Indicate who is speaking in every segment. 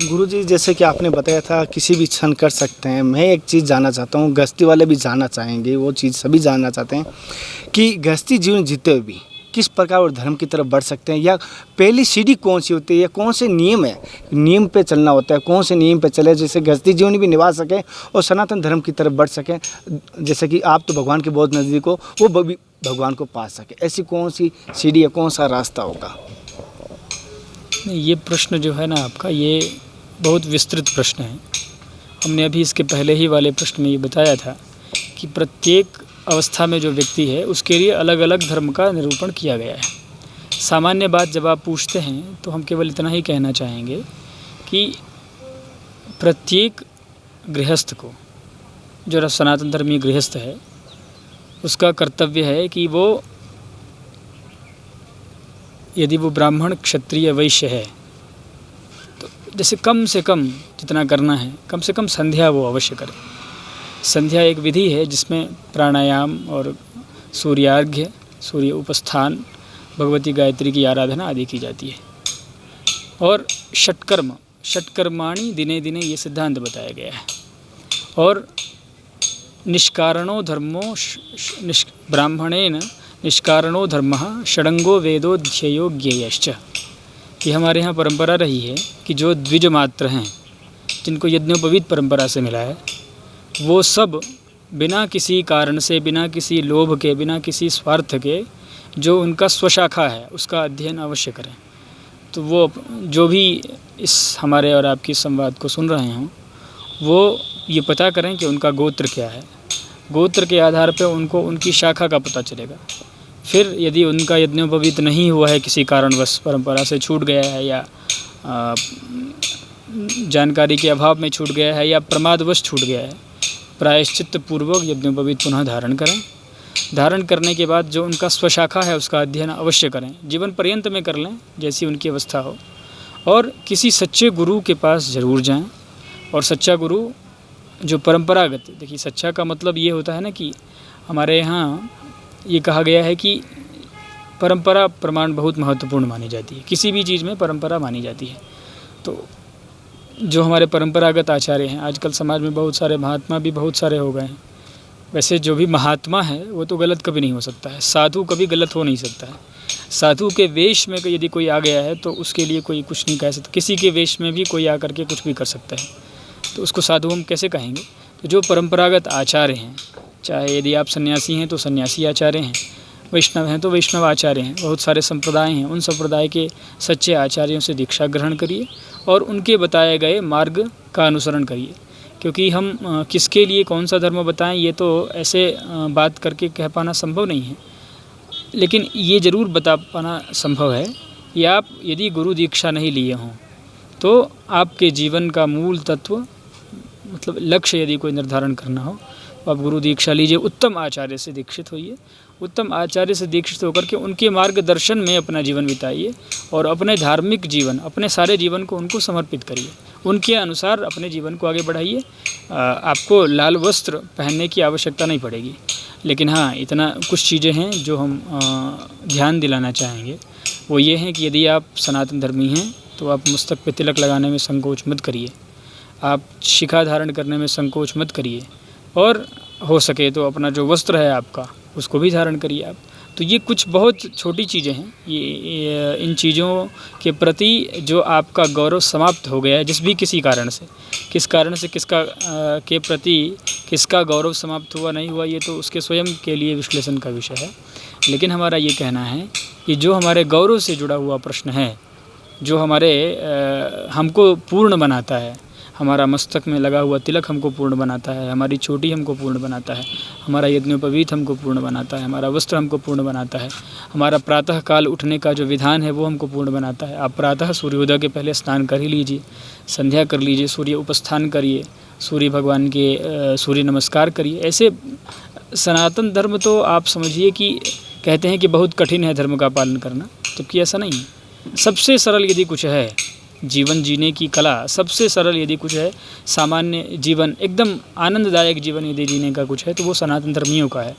Speaker 1: गुरुजी, जैसे कि आपने बताया था किसी भी क्षण कर सकते हैं। मैं एक चीज़ जानना चाहता हूँ, गृहस्थी वाले भी जानना चाहेंगे, वो चीज़ सभी जानना चाहते हैं कि गृहस्थी जीवन जीते हुए भी किस प्रकार और धर्म की तरफ बढ़ सकते हैं, या पहली सीढ़ी कौन सी होती है, या कौन से नियम है, नियम पे चलना होता है, कौन से नियम पे चले जिससे गृहस्थी जीवन भी निभा सकें और सनातन धर्म की तरफ बढ़ सकें। जैसे कि आप तो भगवान के बहुत नज़दीक हो, वो भी भगवान को पा सके, ऐसी कौन सी सीढ़ी या कौन सा रास्ता होगा?
Speaker 2: नहीं, ये प्रश्न जो है ना आपका, ये बहुत विस्तृत प्रश्न है। हमने अभी इसके पहले ही वाले प्रश्न में ये बताया था कि प्रत्येक अवस्था में जो व्यक्ति है उसके लिए अलग अलग धर्म का निरूपण किया गया है। सामान्य बात जब आप पूछते हैं तो हम केवल इतना ही कहना चाहेंगे कि प्रत्येक गृहस्थ को, जो सनातन धर्मी गृहस्थ है, उसका कर्तव्य है कि वो, यदि वो ब्राह्मण, क्षत्रिय, वैश्य है, तो जैसे कम से कम जितना करना है, कम से कम संध्या वो अवश्य करे। संध्या एक विधि है जिसमें प्राणायाम और सूर्यार्घ्य, सूर्य उपस्थान, भगवती गायत्री की आराधना आदि की जाती है। और षट्कर्माणि दिने दिने ये सिद्धांत बताया गया है। और निष्कारणो धर्मो ब्राह्मणेन निष्कारणो धर्मः षडंगो वेदोध्ययो ज्ञेयश्च। ये हमारे यहाँ परंपरा रही है कि जो द्विज मात्र हैं, जिनको यज्ञोपवीत परंपरा से मिला है, वो सब बिना किसी कारण से, बिना किसी लोभ के, बिना किसी स्वार्थ के, जो उनका स्वशाखा है उसका अध्ययन अवश्य करें। तो वो जो भी इस हमारे और आपकी संवाद को सुन रहे हों, वो ये पता करें कि उनका गोत्र क्या है। गोत्र के आधार पर उनको उनकी शाखा का पता चलेगा। फिर यदि उनका यज्ञोपवीत नहीं हुआ है, किसी कारणवश परंपरा से छूट गया है, या जानकारी के अभाव में छूट गया है, या प्रमादवश छूट गया है, प्रायश्चित्त पूर्वक यज्ञोपवीत पुनः धारण करें। धारण करने के बाद जो उनका स्वशाखा है उसका अध्ययन अवश्य करें, जीवन पर्यंत में कर लें जैसी उनकी अवस्था हो। और किसी सच्चे गुरु के पास ज़रूर जाएं। और सच्चा गुरु जो परंपरागत, देखिए सच्चा का मतलब ये होता है ना कि हमारे यहाँ ये कहा गया है कि परंपरा प्रमाण बहुत महत्वपूर्ण मानी जाती है। किसी भी चीज़ में परंपरा मानी जाती है। तो जो हमारे परंपरागत आचार्य हैं, आजकल समाज में बहुत सारे महात्मा भी बहुत सारे हो गए हैं। वैसे जो भी महात्मा है वो तो गलत कभी नहीं हो सकता है, साधु कभी गलत हो नहीं सकता है। साधु के वेश में यदि कोई आ गया है तो उसके लिए कोई कुछ नहीं कह सकता। किसी के वेश में भी कोई आकर के कुछ भी कर सकता है, तो उसको साधु हम कैसे कहेंगे? तो जो परंपरागत आचार्य हैं, चाहे यदि आप सन्यासी हैं तो सन्यासी आचार्य हैं, वैष्णव हैं तो वैष्णव आचार्य हैं, बहुत सारे संप्रदाय हैं, उन संप्रदाय के सच्चे आचार्यों से दीक्षा ग्रहण करिए और उनके बताए गए मार्ग का अनुसरण करिए। क्योंकि हम किसके लिए कौन सा धर्म बताएं, ये तो ऐसे बात करके कह पाना संभव नहीं है। लेकिन ये ज़रूर बता पाना संभव है कि आप यदि गुरु दीक्षा नहीं लिए हों तो आपके जीवन का मूल तत्व, मतलब लक्ष्य यदि कोई निर्धारण करना हो तो आप गुरु दीक्षा लीजिए, उत्तम आचार्य से दीक्षित होइए। उत्तम आचार्य से दीक्षित होकर के उनके मार्गदर्शन में अपना जीवन बिताइए और अपने धार्मिक जीवन, अपने सारे जीवन को उनको समर्पित करिए, उनके अनुसार अपने जीवन को आगे बढ़ाइए। आपको लाल वस्त्र पहनने की आवश्यकता नहीं पड़ेगी। लेकिन हाँ, इतना कुछ चीज़ें हैं जो हम ध्यान दिलाना चाहेंगे। वो ये हैं कि यदि आप सनातन धर्मी हैं तो आप मस्तक पे तिलक लगाने में संकोच मत करिए, आप शिखा धारण करने में संकोच मत करिए, और हो सके तो अपना जो वस्त्र है आपका उसको भी धारण करिए आप। तो ये कुछ बहुत छोटी चीज़ें हैं। ये इन चीज़ों के प्रति जो आपका गौरव समाप्त हो गया है, जिस भी किसी कारण से, किस कारण से किसका के प्रति किसका गौरव समाप्त हुआ नहीं हुआ, ये तो उसके स्वयं के लिए विश्लेषण का विषय है। लेकिन हमारा ये कहना है कि जो हमारे गौरव से जुड़ा हुआ प्रश्न है, जो हमारे हमको पूर्ण बनाता है, हमारा मस्तक में लगा हुआ तिलक हमको पूर्ण बनाता है, हमारी चोटी हमको पूर्ण बनाता है, हमारा यज्ञोपवीत हमको पूर्ण बनाता है, हमारा वस्त्र हमको पूर्ण बनाता है, हमारा प्रातः काल उठने का जो विधान है वो हमको पूर्ण बनाता है। आप प्रातः सूर्योदय के पहले स्नान कर ही लीजिए, संध्या कर लीजिए, सूर्य उपस्थान करिए, सूर्य भगवान के सूर्य नमस्कार करिए। ऐसे सनातन धर्म तो आप समझिए कि कहते हैं कि बहुत कठिन है धर्म का पालन करना, जबकि ऐसा नहीं है। सबसे सरल यदि कुछ है जीवन जीने की कला, सबसे सरल यदि कुछ है, सामान्य जीवन, एकदम आनंददायक जीवन यदि जीने का कुछ है तो वो सनातन धर्मियों का है।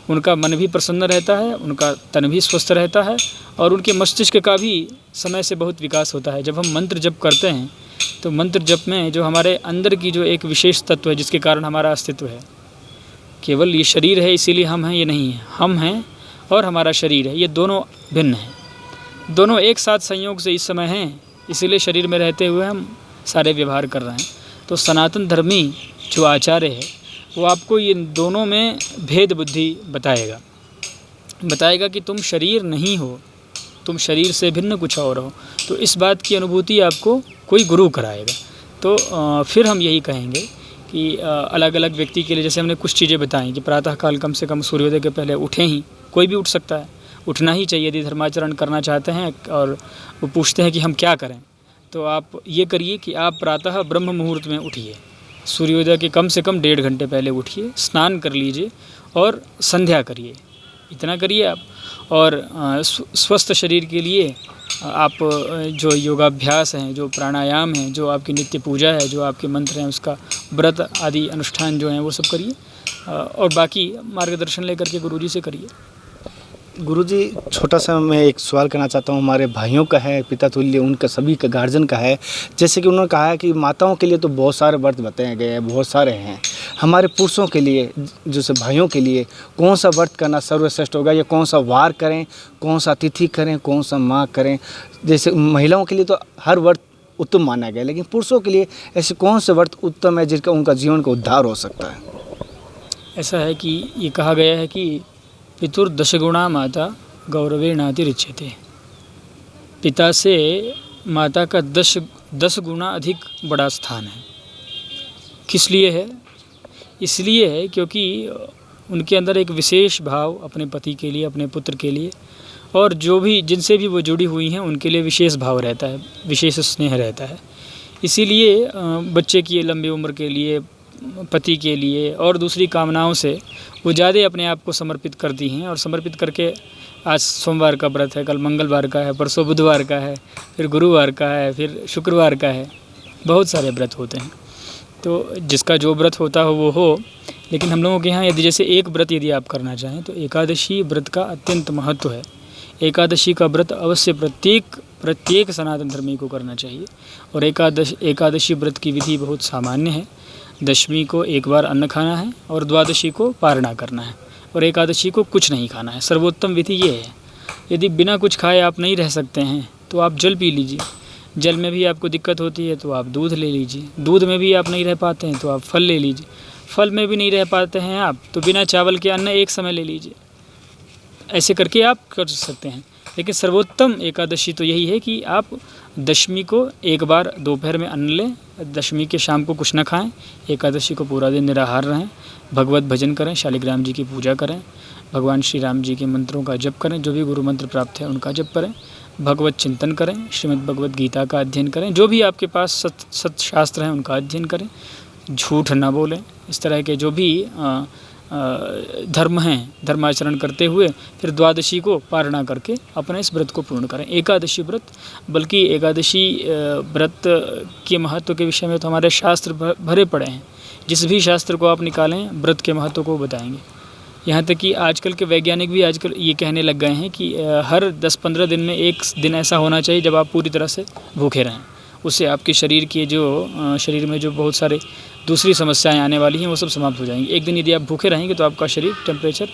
Speaker 2: उनका मन भी प्रसन्न रहता है, उनका तन भी स्वस्थ रहता है और उनके मस्तिष्क का भी समय से बहुत विकास होता है। जब हम मंत्र जप करते हैं तो मंत्र जप में जो हमारे अंदर की जो एक विशेष तत्व है जिसके कारण हमारा अस्तित्व है, केवल ये शरीर है इसीलिए हम हैं, ये नहीं है। हम हैं और हमारा शरीर है, ये दोनों भिन्न हैं। दोनों एक साथ संयोग से इस समय हैं, इसीलिए शरीर में रहते हुए हम सारे व्यवहार कर रहे हैं। तो सनातन धर्मी जो आचार्य है वो आपको ये दोनों में भेद बुद्धि बताएगा कि तुम शरीर नहीं हो, तुम शरीर से भिन्न कुछ और हो। तो इस बात की अनुभूति आपको कोई गुरु कराएगा। तो फिर हम यही कहेंगे कि अलग अलग व्यक्ति के लिए जैसे हमने कुछ चीज़ें बताई कि प्रातःकाल कम से कम सूर्योदय के पहले उठें ही, कोई भी उठ सकता है, उठना ही चाहिए यदि धर्माचरण करना चाहते हैं। और वो पूछते हैं कि हम क्या करें, तो आप ये करिए कि आप प्रातः ब्रह्म मुहूर्त में उठिए, सूर्योदय के कम से कम 1.5 घंटे पहले उठिए, स्नान कर लीजिए और संध्या करिए, इतना करिए आप। और स्वस्थ शरीर के लिए आप जो योगाभ्यास हैं, जो प्राणायाम हैं, जो आपकी नित्य पूजा है, जो आपके मंत्र हैं, उसका व्रत आदि अनुष्ठान जो हैं वो सब करिए। और बाकी मार्गदर्शन लेकर के गुरुजी से करिए।
Speaker 1: गुरुजी, छोटा सा मैं एक सवाल करना चाहता हूँ। हमारे भाइयों का है, पिता तुल्य उनका, सभी का, गार्जियन का है। जैसे कि उन्होंने कहा है कि माताओं के लिए तो बहुत सारे व्रत बताए गए हैं, बहुत सारे हैं। हमारे पुरुषों के लिए, जैसे भाइयों के लिए, कौन सा व्रत करना सर्वश्रेष्ठ होगा, या कौन सा वार करें, कौन सा तिथि करें, कौन सा माह करें? जैसे महिलाओं के लिए तो हर व्रत उत्तम माना गया, लेकिन पुरुषों के लिए ऐसे कौन से व्रत उत्तम है जिसका उनका जीवन का उद्धार हो सकता है?
Speaker 2: ऐसा है कि ये कहा गया है कि पितुर्दशगुणा माता गौरवेणातिरिच्यते। पिता से माता का 10 गुना अधिक बड़ा स्थान है। किस लिए है? इसलिए है क्योंकि उनके अंदर एक विशेष भाव अपने पति के लिए, अपने पुत्र के लिए, और जो भी जिनसे भी वो जुड़ी हुई हैं उनके लिए विशेष भाव रहता है, विशेष स्नेह रहता है। इसीलिए बच्चे की लंबी उम्र के लिए, पति के लिए और दूसरी कामनाओं से वो ज़्यादा अपने आप को समर्पित करती हैं। और समर्पित करके आज सोमवार का व्रत है, कल मंगलवार का है, परसों बुधवार का है, फिर गुरुवार का है, फिर शुक्रवार का है, बहुत सारे व्रत होते हैं। तो जिसका जो व्रत होता हो वो हो। लेकिन हम लोगों के यहाँ यदि जैसे एक व्रत यदि आप करना चाहें तो एकादशी व्रत का अत्यंत महत्व है। एकादशी का व्रत अवश्य प्रत्येक सनातन धर्मी को करना चाहिए। और एकादशी व्रत की विधि बहुत सामान्य है। दशमी को एक बार अन्न खाना है और द्वादशी को पारणा करना है, और एकादशी को कुछ नहीं खाना है। सर्वोत्तम विधि ये है। यदि बिना कुछ खाए आप नहीं रह सकते हैं तो आप जल पी लीजिए। जल में भी आपको दिक्कत होती है तो आप दूध ले लीजिए। दूध में भी आप नहीं रह पाते हैं तो आप फल ले लीजिए। फल में भी नहीं रह पाते हैं आप तो बिना चावल के अन्न एक समय ले लीजिए। ऐसे करके आप कर सकते हैं। लेकिन सर्वोत्तम एकादशी तो यही है कि आप दशमी को एक बार दोपहर में अन्न लें, दशमी के शाम को कुछ न खाएं, एकादशी को पूरा दिन निराहार रहें, भगवत भजन करें, शालिग्राम जी की पूजा करें, भगवान श्री राम जी के मंत्रों का जप करें, जो भी गुरु मंत्र प्राप्त है उनका जप करें, भगवत चिंतन करें, श्रीमद् भगवत गीता का अध्ययन करें, जो भी आपके पास सत्शास्त्र हैं उनका अध्ययन करें, झूठ न बोलें। इस तरह के जो भी धर्म हैं, धर्माचरण करते हुए फिर द्वादशी को पारणा करके अपने इस व्रत को पूर्ण करें। एकादशी व्रत, बल्कि एकादशी व्रत के महत्व के विषय में तो हमारे शास्त्र भरे पड़े हैं। जिस भी शास्त्र को आप निकालें व्रत के महत्व को बताएंगे। यहाँ तक कि आजकल के वैज्ञानिक भी आजकल ये कहने लग गए हैं कि हर 10-15 दिन में एक दिन ऐसा होना चाहिए जब आप पूरी तरह से भूखे रहें। उससे आपके शरीर में जो बहुत सारे दूसरी समस्याएं आने वाली हैं वो सब समाप्त हो जाएंगी। एक दिन यदि आप भूखे रहेंगे तो आपका शरीर टेम्परेचर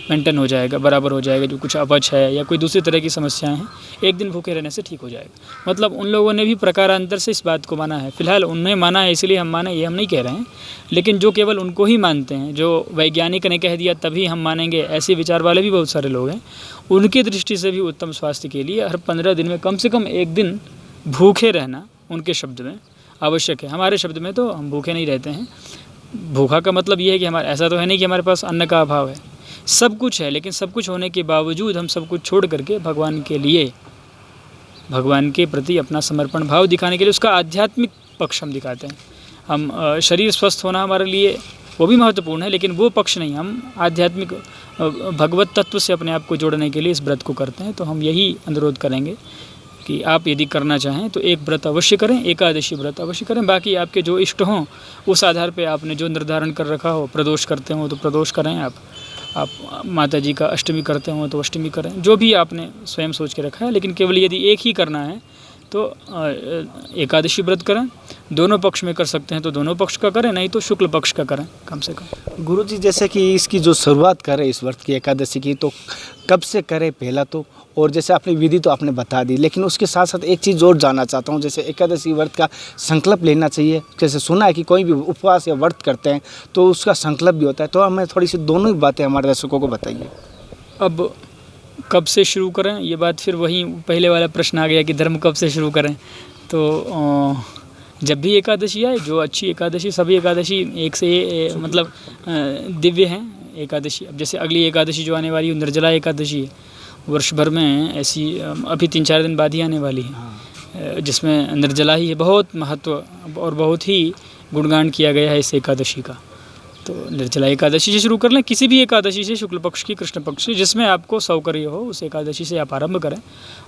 Speaker 2: मेंटेन हो जाएगा, बराबर हो जाएगा। जो कुछ अपच है या कोई दूसरी तरह की समस्याएं हैं, एक दिन भूखे रहने से ठीक हो जाएगा। मतलब उन लोगों ने भी प्रकारांतर से इस बात को माना है। फिलहाल उन्हें माना है इसलिए हम माने, ये हम नहीं कह रहे हैं। लेकिन जो केवल उनको ही मानते हैं, जो वैज्ञानिक ने कह दिया तभी हम मानेंगे, ऐसे विचार वाले भी बहुत सारे लोग हैं। उनकी दृष्टि से भी उत्तम स्वास्थ्य के लिए हर 15 दिन में कम से कम एक दिन भूखे रहना उनके शब्द में आवश्यक है। हमारे शब्द में तो हम भूखे नहीं रहते हैं। भूखा का मतलब ये है कि ऐसा तो है नहीं कि हमारे पास अन्न का अभाव है, सब कुछ है। लेकिन सब कुछ होने के बावजूद हम सब कुछ छोड़ करके भगवान के लिए, भगवान के प्रति अपना समर्पण भाव दिखाने के लिए उसका आध्यात्मिक पक्ष हम दिखाते हैं। हम शरीर स्वस्थ होना हमारे लिए वो भी महत्वपूर्ण है, लेकिन वो पक्ष नहीं। हम आध्यात्मिक भगवत तत्व से अपने आप को जोड़ने के लिए इस व्रत को करते हैं। तो हम यही अनुरोध करेंगे कि आप यदि करना चाहें तो एक व्रत अवश्य करें, एकादशी व्रत अवश्य करें। बाकी आपके जो इष्ट हों उस आधार पे आपने जो निर्धारण कर रखा हो, प्रदोष करते हो तो प्रदोष करें, आप माता जी का अष्टमी करते हो तो अष्टमी करें, जो भी आपने स्वयं सोच के रखा है। लेकिन केवल यदि एक ही करना है तो एकादशी व्रत करें। दोनों पक्ष में कर सकते हैं तो दोनों पक्ष का करें, नहीं तो शुक्ल पक्ष का करें कम से कम।
Speaker 1: गुरुजी जैसे कि इसकी जो शुरुआत करें इस व्रत की एकादशी की, तो कब से करें पहला तो, और जैसे आपने विधि तो आपने बता दी, लेकिन उसके साथ साथ एक चीज़ और जानना चाहता हूँ। जैसे एकादशी व्रत का संकल्प लेना चाहिए, जैसे सुना है कि कोई भी उपवास या व्रत करते हैं तो उसका संकल्प भी होता है, तो हमें थोड़ी सी दोनों ही बातें हमारे दर्शकों को बताइए।
Speaker 2: अब कब से शुरू करें, ये बात फिर वही पहले वाला प्रश्न आ गया कि धर्म कब से शुरू करें। तो जब भी एकादशी आए, जो अच्छी एकादशी, सभी एकादशी एक से मतलब दिव्य हैं एकादशी। अब जैसे अगली एकादशी जो आने वाली है निर्जला एकादशी है, वर्ष भर में ऐसी अभी 3-4 दिन बाद ही आने वाली है, जिसमें निर्जला ही है। बहुत महत्व और बहुत ही गुणगान किया गया है इस एकादशी का। तो निर्जला एकादशी से शुरू कर लें, किसी भी एकादशी से, शुक्ल पक्ष की, कृष्ण पक्ष की, जिसमें आपको सौकर्य हो उस एकादशी से आप आरंभ करें।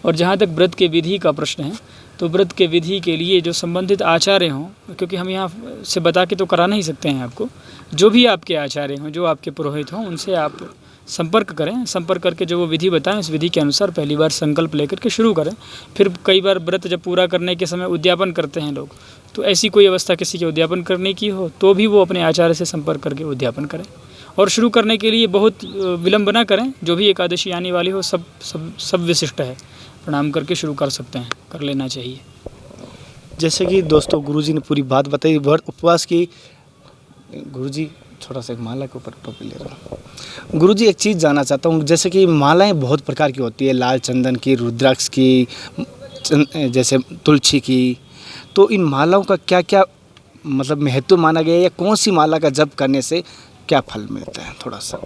Speaker 2: और जहाँ तक व्रत के विधि का प्रश्न है, तो व्रत के विधि के लिए जो संबंधित आचार्य हों, क्योंकि हम यहाँ से बता के तो करा नहीं सकते हैं आपको, जो भी आपके आचार्य हों, जो आपके पुरोहित हों, उनसे आप संपर्क करें। संपर्क करके जो वो विधि बताएं, उस विधि के अनुसार पहली बार संकल्प लेकर के शुरू करें। फिर कई बार व्रत जब पूरा करने के समय उद्यापन करते हैं लोग, तो ऐसी कोई अवस्था किसी के उद्यापन करने की हो तो भी वो अपने आचार्य से संपर्क करके उद्यापन करें। और शुरू करने के लिए बहुत विलम्ब ना करें, जो भी एकादशी आने वाली हो सब विशिष्ट है, प्रणाम करके शुरू कर सकते हैं, कर लेना चाहिए।
Speaker 1: जैसे कि दोस्तों गुरुजी ने पूरी बात बताई व्रत उपवास की। गुरुजी छोटा सा एक माला के ऊपर टोपी ले रहा हूँ। गुरुजी एक चीज़ जानना चाहता हूँ, जैसे कि मालाएं बहुत प्रकार की होती है, लाल चंदन की, रुद्राक्ष की, जैसे तुलसी की, तो इन मालाओं का क्या क्या मतलब महत्व माना गया है, या कौन सी माला का जप करने से क्या फल मिलता है? थोड़ा सा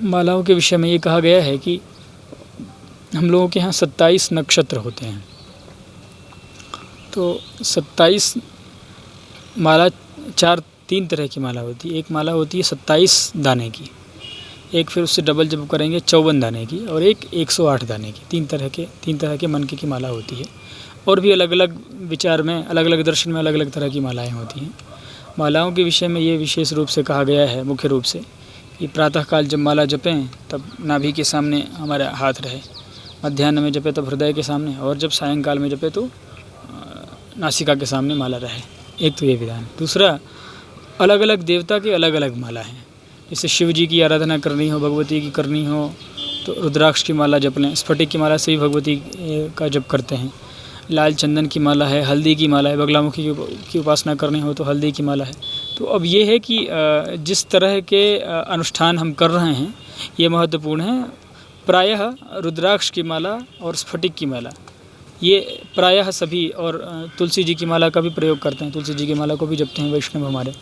Speaker 2: मालाओं के विषय में ये कहा गया है कि हम लोगों के यहाँ 27 नक्षत्र होते हैं। तो 27 माला, 3 तरह की माला होती है। एक माला होती है 27 दाने की, एक फिर उससे डबल जब करेंगे 54 दाने की, और एक 108 दाने की। 3 तरह के मनके की माला होती है। और भी अलग अलग विचार में, अलग अलग दर्शन में अलग अलग तरह की मालाएं होती हैं। मालाओं के विषय में ये विशेष रूप से कहा गया है, मुख्य रूप से, कि प्रातःकाल जब माला जपें तब नाभि के सामने हमारा हाथ रहे, मध्याह्न में जपे तब हृदय के सामने, और जब सायंकाल में जपे तो नासिका के सामने माला रहे। एक तो ये विधान। दूसरा, अलग अलग देवता के अलग अलग माला हैं। जैसे शिव जी की आराधना करनी हो, भगवती की करनी हो तो रुद्राक्ष की माला जप लें। स्फटिक की माला से ही भगवती का जप करते हैं। लाल चंदन की माला है, हल्दी की माला है, बगलामुखी की उपासना करनी हो तो हल्दी की माला है। तो अब ये है कि जिस तरह के अनुष्ठान हम कर रहे हैं ये महत्वपूर्ण है। प्रायः रुद्राक्ष की माला और स्फटिक की माला ये प्रायः सभी, और तुलसी जी की माला का भी प्रयोग करते हैं। तुलसी जी की माला को भी जपते हैं वैष्णव हमारे।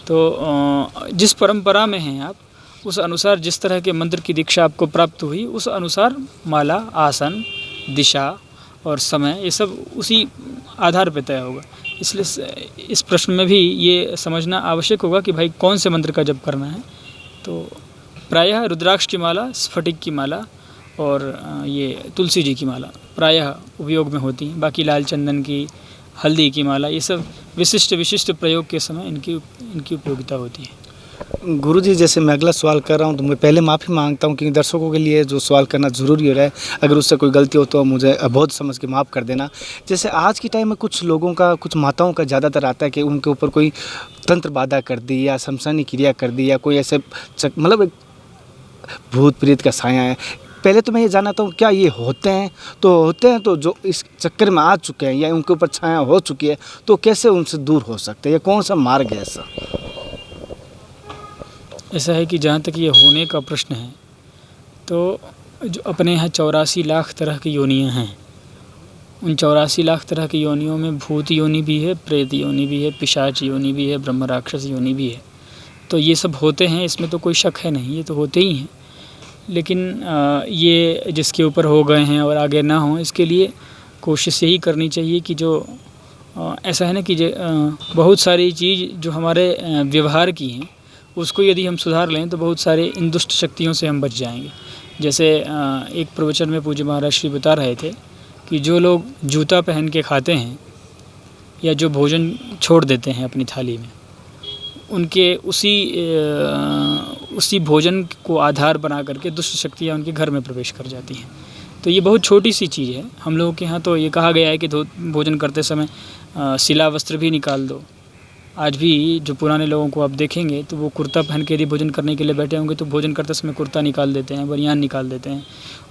Speaker 2: तो जिस परंपरा में हैं आप, उस अनुसार जिस तरह के मंत्र की दीक्षा आपको प्राप्त हुई, उस अनुसार माला, आसन, दिशा और समय, ये सब उसी आधार पर तय होगा। इसलिए इस प्रश्न में भी ये समझना आवश्यक होगा कि भाई कौन से मंत्र का जप करना है। तो प्रायः रुद्राक्ष की माला, स्फटिक की माला और ये तुलसी जी की माला प्रायः उपयोग में होती हैं। बाकी लाल चंदन की, हल्दी की माला, ये सब विशिष्ट प्रयोग के समय इनकी उपयोगिता होती है।
Speaker 1: गुरुजी जैसे मैं अगला सवाल कर रहा हूँ तो मैं पहले माफ़ी मांगता हूँ, क्योंकि दर्शकों के लिए जो सवाल करना ज़रूरी हो रहा है। अगर उससे कोई गलती हो तो मुझे अबोध समझ के माफ़ कर देना। जैसे आज के टाइम में कुछ लोगों का, कुछ माताओं का ज़्यादातर आता है कि उनके ऊपर कोई तंत्र बाधा कर दी या शमशानी क्रिया कर दी, या कोई ऐसे मतलब एक भूत प्रेत का साया है। पहले तो मैं ये जानता हूँ क्या ये होते हैं? तो जो इस चक्कर में आ चुके हैं या उनके ऊपर छाया हो चुकी है, तो कैसे उनसे दूर हो सकते हैं, या कौन सा मार्ग है ऐसा?
Speaker 2: ऐसा है कि जहाँ तक ये होने का प्रश्न है, तो जो अपने यहाँ 84 लाख तरह की योनियाँ हैं, उन 84 लाख तरह की योनियों में भूत योनि भी है, प्रेत योनि भी है, पिशाच योनि भी है, ब्रह्म राक्षस योनि भी है। तो ये सब होते हैं, इसमें तो कोई शक है नहीं, ये तो होते ही हैं। लेकिन ये जिसके ऊपर हो गए हैं और आगे ना हो, इसके लिए कोशिश यही करनी चाहिए कि जो ऐसा है ना कि बहुत सारी चीज़ जो हमारे व्यवहार की हैं, उसको यदि हम सुधार लें तो बहुत सारे इन दुष्ट शक्तियों से हम बच जाएंगे। जैसे एक प्रवचन में पूज्य महाराज श्री बता रहे थे कि जो लोग जूता पहन के खाते हैं या जो भोजन छोड़ देते हैं अपनी थाली में, उनके उसी भोजन को आधार बना करके दुष्ट शक्तियाँ उनके घर में प्रवेश कर जाती हैं। तो ये बहुत छोटी सी चीज़ है। हम लोगों के यहाँ तो ये कहा गया है कि भोजन करते समय सिला वस्त्र भी निकाल दो। आज भी जो पुराने लोगों को आप देखेंगे तो वो कुर्ता पहन के यदि भोजन करने के लिए बैठे होंगे तो भोजन करते समय कुर्ता निकाल देते हैं, बनियान निकाल देते हैं।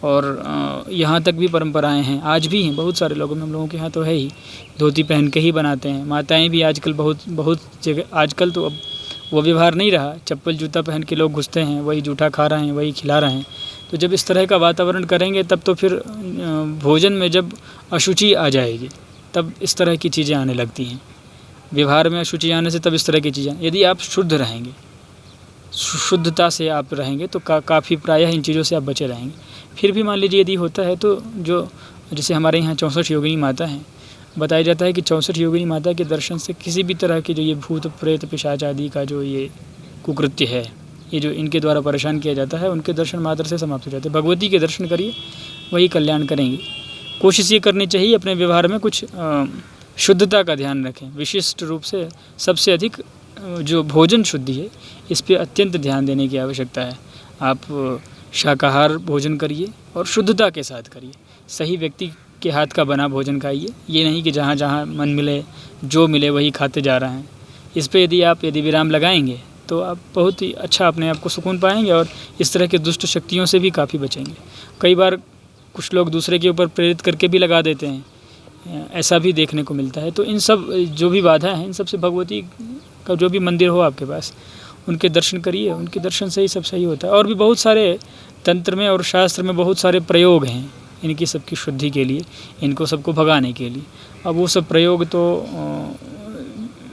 Speaker 2: और यहाँ तक भी परंपराएं हैं, आज भी हैं, बहुत सारे लोगों में, हम लोगों के यहाँ तो है ही, धोती पहन के ही बनाते हैं। माताएं भी आजकल बहुत जगह, आजकल तो अब वो व्यवहार नहीं रहा, चप्पल जूता पहन के लोग घुसते हैं, वही जूठा खा रहे हैं, वही खिला रहे हैं। तो जब इस तरह का वातावरण करेंगे तब तो फिर भोजन में जब अशुचि आ जाएगी तब इस तरह की चीज़ें आने लगती हैं। व्यवहार में अशुचि आने से तब इस तरह की चीज़ें, यदि आप शुद्ध रहेंगे, शुद्धता से आप रहेंगे तो काफ़ी प्रायः इन चीज़ों से आप बचे रहेंगे। फिर भी मान लीजिए यदि होता है तो जो जैसे हमारे यहाँ 64 योगिनी माता हैं, बताया जाता है कि 64 योगिनी माता के दर्शन से किसी भी तरह के जो ये भूत प्रेत पिशाच आदि का जो ये कुकृत्य है, ये जो इनके द्वारा परेशान किया जाता है, उनके दर्शन मात्र से समाप्त हो जाते हैं। भगवती के दर्शन करिए, वही कल्याण करेंगे। कोशिश ये करनी चाहिए अपने व्यवहार में कुछ शुद्धता का ध्यान रखें। विशिष्ट रूप से सबसे अधिक जो भोजन शुद्धि है, इस पे अत्यंत ध्यान देने की आवश्यकता है। आप शाकाहार भोजन करिए और शुद्धता के साथ करिए। सही व्यक्ति के हाथ का बना भोजन खाइए। ये नहीं कि जहाँ जहाँ मन मिले जो मिले वही खाते जा रहे हैं। इस पे यदि विराम लगाएंगे तो आप बहुत ही अच्छा अपने आप को सुकून पाएंगे और इस तरह के दुष्ट शक्तियों से भी काफ़ी बचेंगे। कई बार कुछ लोग दूसरे के ऊपर प्रेरित करके भी लगा देते हैं, ऐसा भी देखने को मिलता है। तो इन सब जो भी बाधा हैं, इन सब से भगवती का जो भी मंदिर हो आपके पास, उनके दर्शन करिए। उनके दर्शन से ही सब सही होता है। और भी बहुत सारे तंत्र में और शास्त्र में बहुत सारे प्रयोग हैं इनकी सबकी शुद्धि के लिए, इनको सबको भगाने के लिए। अब वो सब प्रयोग तो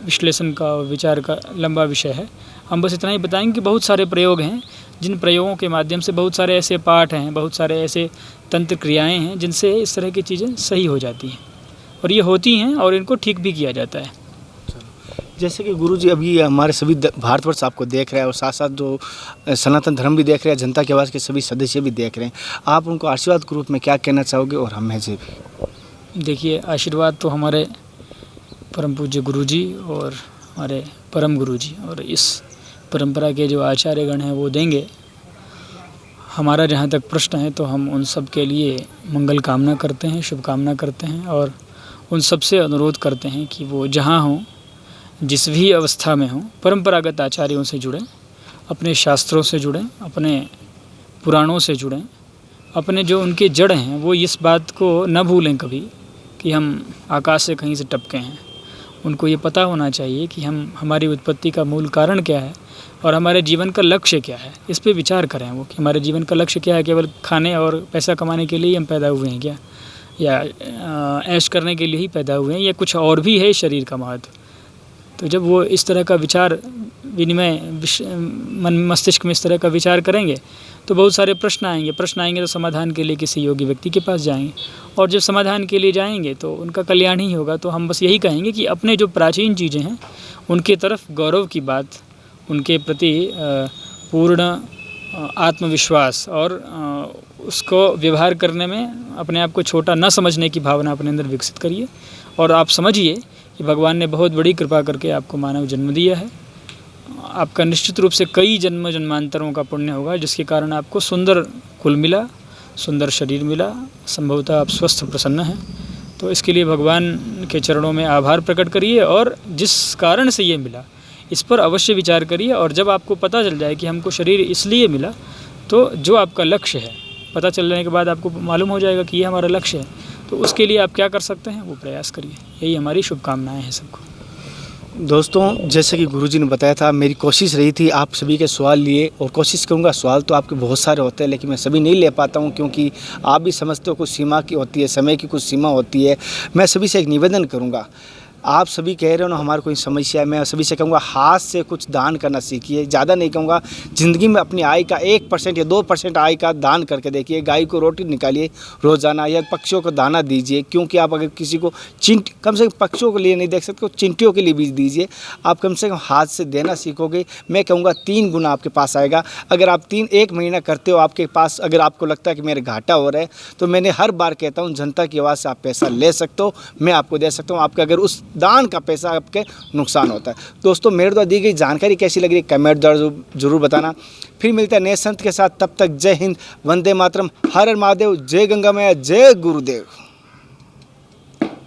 Speaker 2: विश्लेषण का और विचार का लंबा विषय है। हम बस इतना ही बताएंगे कि बहुत सारे प्रयोग हैं, जिन प्रयोगों के माध्यम से बहुत सारे ऐसे पाठ हैं, बहुत सारे ऐसे तंत्र क्रियाएं हैं जिनसे इस तरह की चीज़ें सही हो जाती हैं और ये होती हैं और इनको ठीक भी किया जाता है।
Speaker 1: जैसे कि गुरुजी अभी हमारे सभी भारतवर्ष आपको देख रहे हैं और साथ साथ जो सनातन धर्म भी देख रहे हैं, जनता की आवाज़ के सभी सदस्य भी देख रहे हैं, आप उनको आशीर्वाद के रूप में क्या कहना चाहोगे और हमें से भी?
Speaker 2: देखिए, आशीर्वाद तो हमारे परम पूज्य गुरुजी और हमारे परम गुरुजी और इस परंपरा के जो आचार्यगण हैं वो देंगे। हमारा जहाँ तक प्रश्न है तो हम उन सब के लिए मंगल कामना करते हैं, शुभकामना करते हैं और उन सब से अनुरोध करते हैं कि वो जहाँ हों, जिस भी अवस्था में हों, परंपरागत आचार्यों से जुड़ें, अपने शास्त्रों से जुड़ें, अपने पुराणों से जुड़ें, अपने जो उनके जड़ हैं वो इस बात को न भूलें कभी कि हम आकाश से कहीं से टपके हैं। उनको ये पता होना चाहिए कि हमारी उत्पत्ति का मूल कारण क्या है और हमारे जीवन का लक्ष्य क्या है। इस पे विचार करें वो कि हमारे जीवन का लक्ष्य क्या है। केवल खाने और पैसा कमाने के लिए ही हम पैदा हुए हैं क्या, या ऐश करने के लिए ही पैदा हुए हैं, या कुछ और भी है शरीर का महत्व। तो जब वो इस तरह का विचार विनिमय मन मस्तिष्क में इस तरह का विचार करेंगे तो बहुत सारे प्रश्न आएंगे तो समाधान के लिए किसी योगी व्यक्ति के पास जाएंगे और जब समाधान के लिए जाएंगे तो उनका कल्याण ही होगा। तो हम बस यही कहेंगे कि अपने जो प्राचीन चीज़ें हैं उनके तरफ गौरव की बात, उनके प्रति पूर्ण आत्मविश्वास और उसको व्यवहार करने में अपने आप को छोटा न समझने की भावना अपने अंदर विकसित करिए। और आप समझिए कि भगवान ने बहुत बड़ी कृपा करके आपको मानव जन्म दिया है। आपका निश्चित रूप से कई जन्मांतरों का पुण्य होगा जिसके कारण आपको सुंदर कुल मिला, सुंदर शरीर मिला, संभवतः आप स्वस्थ प्रसन्न हैं। तो इसके लिए भगवान के चरणों में आभार प्रकट करिए और जिस कारण से ये मिला इस पर अवश्य विचार करिए। और जब आपको पता चल जाए कि हमको शरीर इसलिए मिला, तो जो आपका लक्ष्य है पता चलने के बाद आपको मालूम हो जाएगा कि ये हमारा लक्ष्य है, तो उसके लिए आप क्या कर सकते हैं वो प्रयास करिए। यही हमारी शुभकामनाएं हैं सबको।
Speaker 1: दोस्तों, जैसे कि गुरुजी ने बताया था, मेरी कोशिश रही थी आप सभी के सवाल लिए और कोशिश करूंगा। सवाल तो आपके बहुत सारे होते हैं लेकिन मैं सभी नहीं ले पाता हूं क्योंकि आप भी समझते हो कुछ सीमा की होती है, समय की कुछ सीमा होती है। मैं सभी से एक निवेदन करूंगा, आप सभी कह रहे हो ना हमारी कोई समस्या है, मैं सभी से कहूँगा हाथ से कुछ दान करना सीखिए। ज़्यादा नहीं कहूँगा, ज़िंदगी में अपनी आय का 1% या 2% आय का दान करके देखिए। गाय को रोटी निकालिए रोज़ाना या पक्षियों को दाना दीजिए, क्योंकि आप अगर किसी को कम से कम पक्षियों के लिए नहीं देख सकते, चिंटियों के लिए भी दीजिए। आप कम से कम हाथ से देना सीखोगे, मैं कहूँगा 3 गुना आपके पास आएगा। अगर आप 1 महीना करते हो आपके पास, अगर आपको लगता है कि मेरे घाटा हो रहा है, तो मैंने हर बार कहता हूँ जनता की आवाज़ से आप पैसा ले सकते हो, मैं आपको दे सकता हूँ। आपका अगर उस दान का पैसा आपके नुकसान होता है। दोस्तों मेरे द्वारा दी गई जानकारी कैसी लग रही है कमेंट द्वारा जरूर बताना। फिर मिलते हैं नए संत के साथ, तब तक जय हिंद, वंदे मातरम, हर हर महादेव, जय गंगा मैया, जय गुरुदेव।